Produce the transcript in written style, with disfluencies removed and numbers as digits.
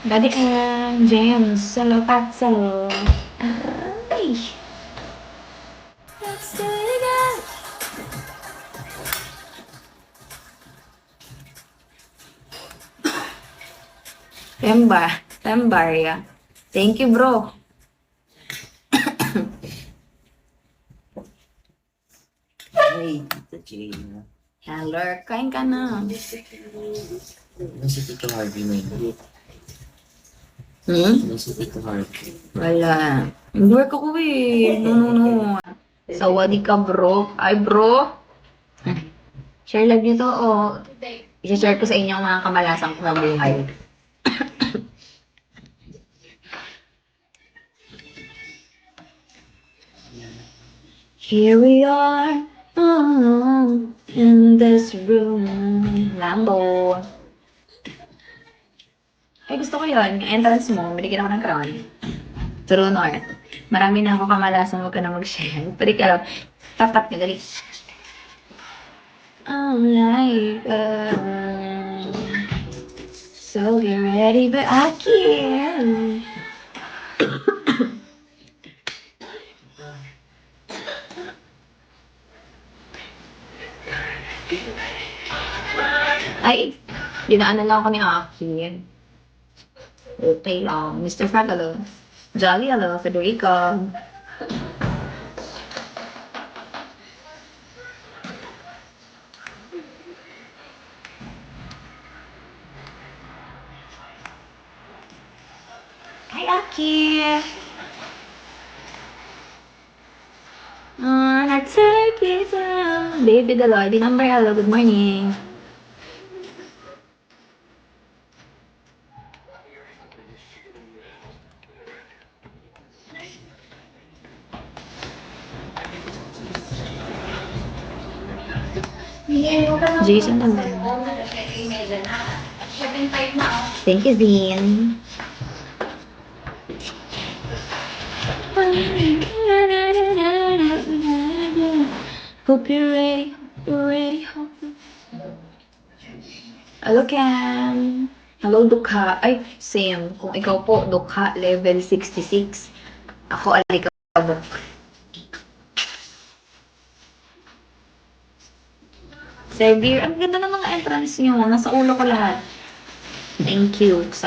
Daddy James, solo patso. Ay. Let's do it again. Tembar ya. Thank you, bro. Ay, Tita Gina. Hello, kain ka na. Nasa Tito Harvey na yun. Hmm? Nasa Tito Harvey. Wala. Work ako eh. No. Sawadi ka, bro. Ay, bro. Share love nyo to o i-share ko sa inyo ang mga kamalasang ko sa buhay. Here we are, in this room. Lambo. Ay, gusto ko yun. Yung entrance mo, binigyan ako ng crown. True North. Marami na ako kamalasan, huwag ka na mag-share. Pwede ka lang, tap-tap nyo, dali. I'm like, so get ready, but I can't. Ay, dinaan na lang ako ni Aki. Okay lang. Mr. Frank, hello. Jolly, hello. Federico. Hi, Aki. Let's take it down. Baby Daloy, the number, hello. Good morning. Jason naman. Thank you, Dean. Hope you're ready. Hello, Cam. Hello, Dukha. Ay, same. Kung ikaw po, Dukha, level 66. Ako, Alikabok. Sir Beer, ang ganda ng mga entrance nyo. Nasa ulo ko lahat. Thank you sa